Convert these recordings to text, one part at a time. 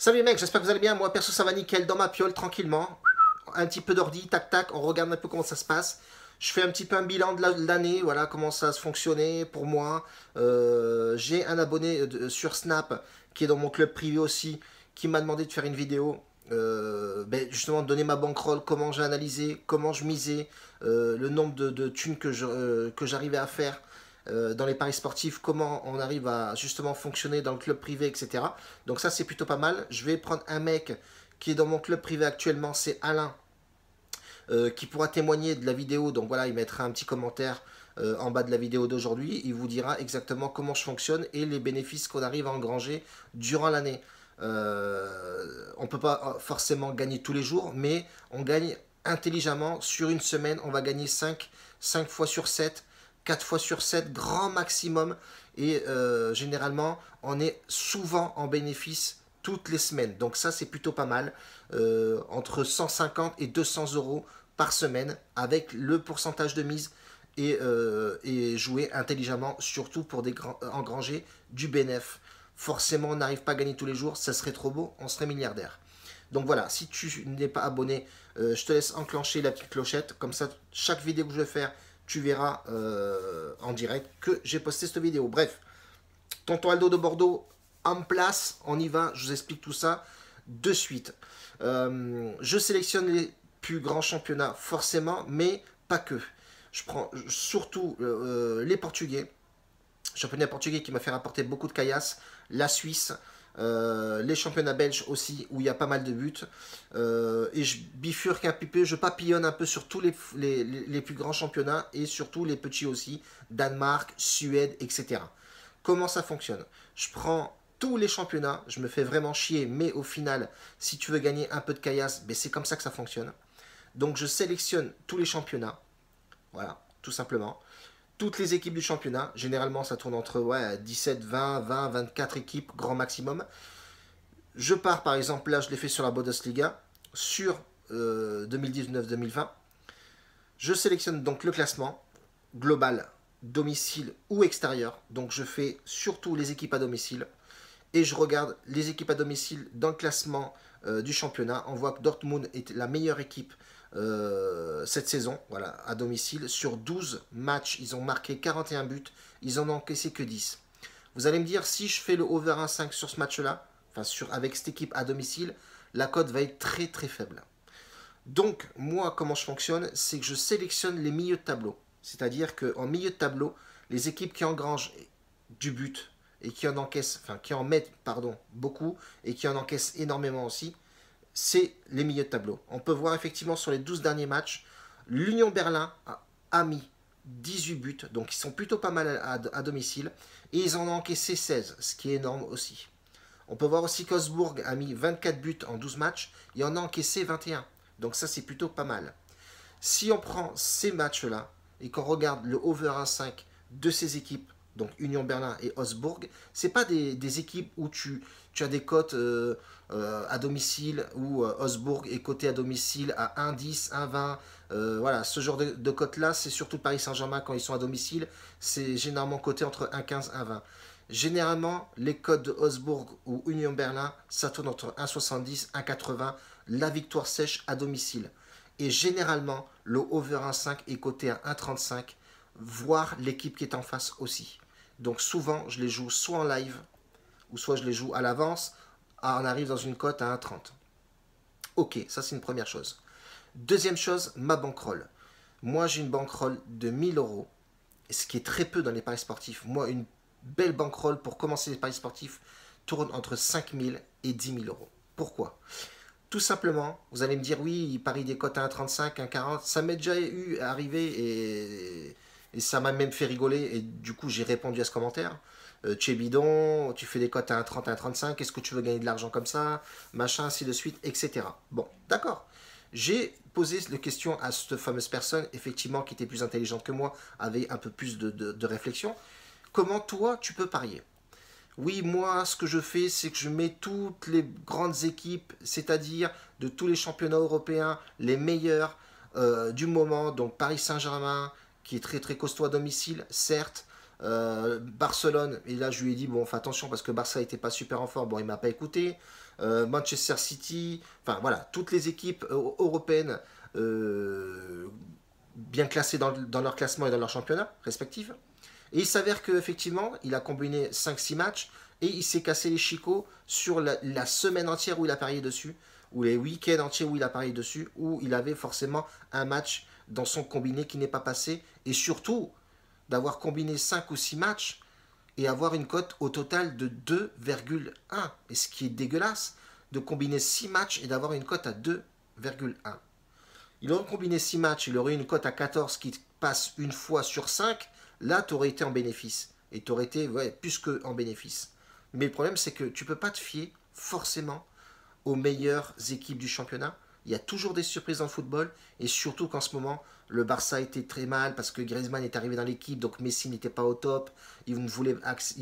Salut les mecs, j'espère que vous allez bien. Moi perso ça va nickel, dans ma piole, tranquillement. Un petit peu d'ordi, tac tac, on regarde un peu comment ça se passe. Je fais un petit peu un bilan de l'année, voilà comment ça a fonctionné pour moi. J'ai un abonné sur Snap qui est dans mon club privé aussi, qui m'a demandé de faire une vidéo. Justement de donner ma bankroll, comment j'ai analysé, comment je misais, le nombre de thunes que j'arrivais à faire dans les paris sportifs, comment on arrive à justement fonctionner dans le club privé, etc. Donc ça c'est plutôt pas mal. Je vais prendre un mec qui est dans mon club privé actuellement, c'est Alain, qui pourra témoigner de la vidéo. Donc voilà, il mettra un petit commentaire en bas de la vidéo d'aujourd'hui. Il vous dira exactement comment je fonctionne et les bénéfices qu'on arrive à engranger durant l'année. On ne peut pas forcément gagner tous les jours, mais on gagne intelligemment. Sur une semaine, on va gagner 5 fois sur 7, 4 fois sur 7, grand maximum. Et généralement, on est souvent en bénéfice toutes les semaines. Donc ça, c'est plutôt pas mal. Entre 150 et 200 euros par semaine, avec le pourcentage de mise et jouer intelligemment, surtout pour engranger du bénéfice. Forcément, on n'arrive pas à gagner tous les jours, ça serait trop beau, on serait milliardaire. Donc voilà, si tu n'es pas abonné, je te laisse enclencher la petite clochette. Comme ça, chaque vidéo que je vais faire, tu verras en direct que j'ai posté cette vidéo. Bref, Tonton Aldo de Bordeaux en place, on y va, je vous explique tout ça de suite. Je sélectionne les plus grands championnats, forcément, mais pas que. Je prends surtout les Portugais, championnat portugais qui m'a fait rapporter beaucoup de caillasses, la Suisse, les championnats belges aussi où il y a pas mal de buts, et je bifurque un petit peu, je papillonne un peu sur tous les plus grands championnats et surtout les petits aussi, Danemark, Suède, etc. Comment ça fonctionne? Je prends tous les championnats, je me fais vraiment chier, mais au final, si tu veux gagner un peu de caillasse, ben c'est comme ça que ça fonctionne. Donc je sélectionne tous les championnats, voilà, tout simplement. Toutes les équipes du championnat, généralement ça tourne entre 17, 20, 20, 24 équipes, grand maximum. Je pars par exemple, là je l'ai fait sur la Bundesliga, sur 2019-2020. Je sélectionne donc le classement global, domicile ou extérieur. Donc je fais surtout les équipes à domicile. Et je regarde les équipes à domicile dans le classement du championnat. On voit que Dortmund est la meilleure équipe cette saison, voilà, à domicile. Sur 12 matchs, ils ont marqué 41 buts, ils en ont encaissé que 10. Vous allez me dire, si je fais le over 1,5 sur ce match-là, enfin avec cette équipe à domicile, la cote va être très très faible. Donc, moi, comment je fonctionne, c'est que je sélectionne les milieux de tableau. C'est-à-dire qu'en milieu de tableau, les équipes qui engrangent du but et qui en encaissent, enfin qui en mettent, pardon, beaucoup et qui en encaissent énormément aussi, c'est les milieux de tableau. On peut voir effectivement sur les 12 derniers matchs, l'Union Berlin a mis 18 buts, donc ils sont plutôt pas mal à domicile, et ils en ont encaissé 16, ce qui est énorme aussi. On peut voir aussi qu'Augsbourg a mis 24 buts en 12 matchs, et en a encaissé 21, donc ça c'est plutôt pas mal. Si on prend ces matchs-là, et qu'on regarde le over 1,5 de ces équipes, donc Union Berlin et Augsbourg, c'est pas des équipes où tu as des cotes à domicile, où Augsbourg est coté à domicile à 1,10, 1,20. Voilà, ce genre de cotes-là, c'est surtout Paris Saint-Germain quand ils sont à domicile, c'est généralement coté entre 1,15, 1,20. Généralement, les cotes de Augsbourg ou Union Berlin, ça tourne entre 1,70, 1,80, la victoire sèche à domicile. Et généralement, le over 1,5 est coté à 1,35, voire l'équipe qui est en face aussi. Donc souvent, je les joue soit en live, ou soit je les joue à l'avance, on arrive dans une cote à 1,30. Ok, ça c'est une première chose. Deuxième chose, ma bankroll. Moi j'ai une bankroll de 1000 euros, ce qui est très peu dans les paris sportifs. Moi, une belle bankroll pour commencer les paris sportifs tourne entre 5000 et 10 000 euros. Pourquoi? Tout simplement, vous allez me dire, oui, il parie des cotes à 1,35, 1,40. Ça m'est déjà arrivé et ça m'a même fait rigoler. Et du coup, j'ai répondu à ce commentaire. Tu es bidon, tu fais des cotes à 1,30, 1,35. Est-ce que tu veux gagner de l'argent comme ça? Machin, ainsi de suite, etc. Bon, d'accord. J'ai posé la question à cette fameuse personne, effectivement, qui était plus intelligente que moi, avait un peu plus de réflexion. Comment toi, tu peux parier? Oui, moi, ce que je fais, c'est que je mets toutes les grandes équipes, c'est-à-dire de tous les championnats européens, les meilleurs du moment. Donc Paris Saint-Germain, qui est très très costaud à domicile, certes. Barcelone, et là je lui ai dit, bon, fais attention parce que Barça n'était pas super en forme, bon, il m'a pas écouté. Manchester City, enfin voilà, toutes les équipes européennes bien classées dans leur classement et dans leur championnat respectifs. Et il s'avère qu'effectivement, il a combiné 5-6 matchs et il s'est cassé les chicots sur la semaine entière où il a parié dessus, ou les week-ends entiers où il a parié dessus, où il avait forcément un match dans son combiné qui n'est pas passé, et surtout d'avoir combiné 5 ou 6 matchs et avoir une cote au total de 2,1. Et ce qui est dégueulasse, de combiner 6 matchs et d'avoir une cote à 2,1. Il aurait combiné 6 matchs, il aurait une cote à 14 qui passe une fois sur 5. Là, tu aurais été en bénéfice. Et tu aurais été plus qu'en bénéfice. Mais le problème, c'est que tu ne peux pas te fier forcément aux meilleures équipes du championnat. Il y a toujours des surprises en football. Et surtout qu'en ce moment, le Barça était très mal parce que Griezmann est arrivé dans l'équipe. Donc Messi n'était pas au top. Il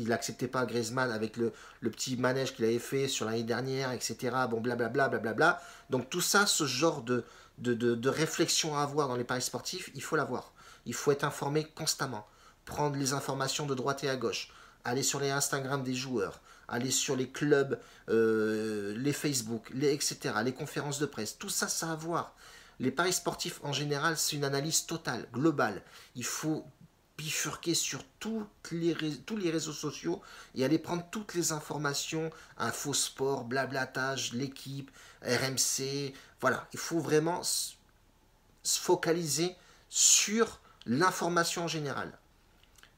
n'acceptait pas Griezmann avec le petit manège qu'il avait fait sur l'année dernière, etc. Bon, blablabla, blablabla. Donc tout ça, ce genre de réflexion à avoir dans les paris sportifs, il faut l'avoir. Il faut être informé constamment. Prendre les informations de droite et à gauche. Aller sur les Instagram des joueurs. Aller sur les clubs, les Facebook, etc. Les conférences de presse. Tout ça, ça a à voir. Les paris sportifs en général, c'est une analyse totale, globale. Il faut bifurquer sur tous les réseaux sociaux et aller prendre toutes les informations, Info Sport, Blablatage, l'équipe, RMC. Voilà, il faut vraiment se focaliser sur l'information en général.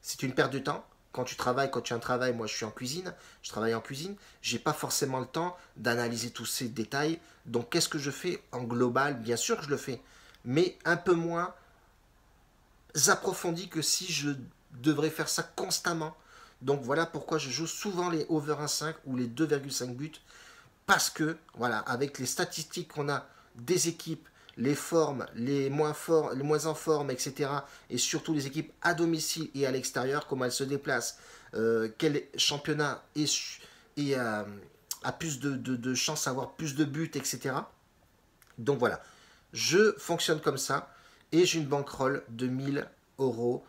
C'est une perte de temps. Quand tu travailles, quand tu as un travail, moi je suis en cuisine, je travaille en cuisine, j'ai pas forcément le temps d'analyser tous ces détails. Donc qu'est-ce que je fais en global? Bien sûr que je le fais, mais un peu moins approfondi que si je devrais faire ça constamment. Donc voilà pourquoi je joue souvent les over 1,5 ou les 2,5 buts. Parce que, voilà, avec les statistiques qu'on a des équipes, les formes, les moins forts, les moins en forme, etc. Et surtout les équipes à domicile et à l'extérieur, comment elles se déplacent, quel championnat a plus de chances d'avoir plus de buts, etc. Donc voilà, je fonctionne comme ça et j'ai une bankroll de 1 000 €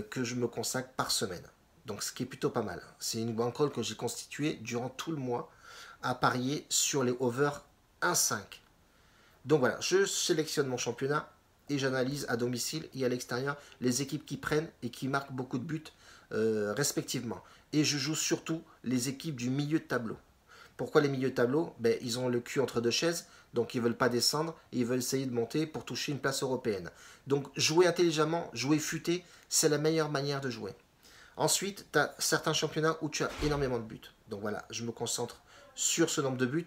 que je me consacre par semaine. Donc ce qui est plutôt pas mal. C'est une bankroll que j'ai constituée durant tout le mois à parier sur les over 1,5. Donc voilà, je sélectionne mon championnat et j'analyse à domicile et à l'extérieur les équipes qui prennent et qui marquent beaucoup de buts respectivement. Et je joue surtout les équipes du milieu de tableau. Pourquoi les milieux de tableau? Ils ont le cul entre deux chaises, donc ils ne veulent pas descendre et ils veulent essayer de monter pour toucher une place européenne. Donc jouer intelligemment, jouer futé, c'est la meilleure manière de jouer. Ensuite, tu as certains championnats où tu as énormément de buts. Donc voilà, je me concentre sur ce nombre de buts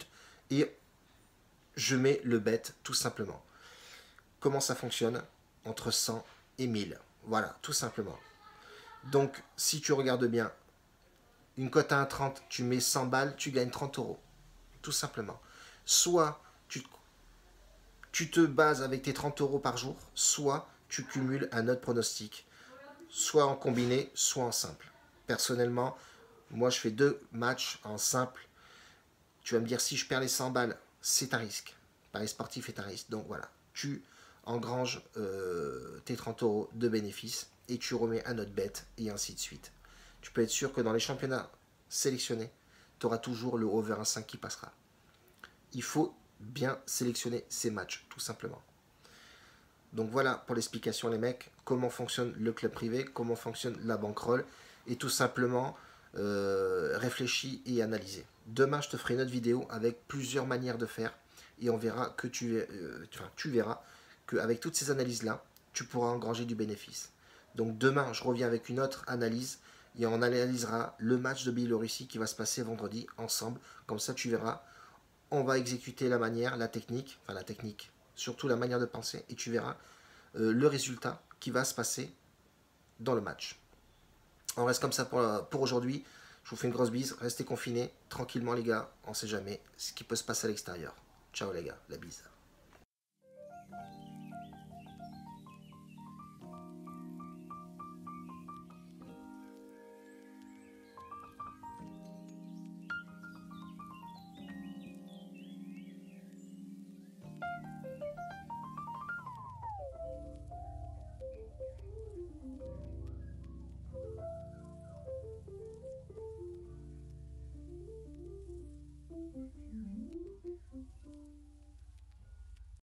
et je mets le bet tout simplement. Comment ça fonctionne? Entre 100 et 1000. Voilà, tout simplement. Donc, si tu regardes bien, une cote à 1,30, tu mets 100 balles, tu gagnes 30 €. Tout simplement. Soit tu te bases avec tes 30 € par jour, soit tu cumules un autre pronostic, soit en combiné, soit en simple. Personnellement, moi je fais 2 matchs en simple. Tu vas me dire, si je perds les 100 balles, c'est un risque. Paris sportif est un risque. Donc voilà, tu engranges tes 30 € de bénéfices et tu remets un autre bet et ainsi de suite. Tu peux être sûr que dans les championnats sélectionnés, tu auras toujours le over 1,5 qui passera. Il faut bien sélectionner ces matchs, tout simplement. Donc voilà pour l'explication les mecs, comment fonctionne le club privé, comment fonctionne la bankroll, et tout simplement réfléchis et analysez. Demain je te ferai une autre vidéo avec plusieurs manières de faire, et on verra que tu verras qu'avec toutes ces analyses-là, tu pourras engranger du bénéfice. Donc demain je reviens avec une autre analyse, et on analysera le match de Biélorussie qui va se passer vendredi ensemble, comme ça tu verras, on va exécuter la manière, la technique, surtout la manière de penser, et tu verras le résultat qui va se passer dans le match. On reste comme ça pour aujourd'hui. Je vous fais une grosse bise, restez confinés, tranquillement les gars, on ne sait jamais ce qui peut se passer à l'extérieur. Ciao les gars, la bise.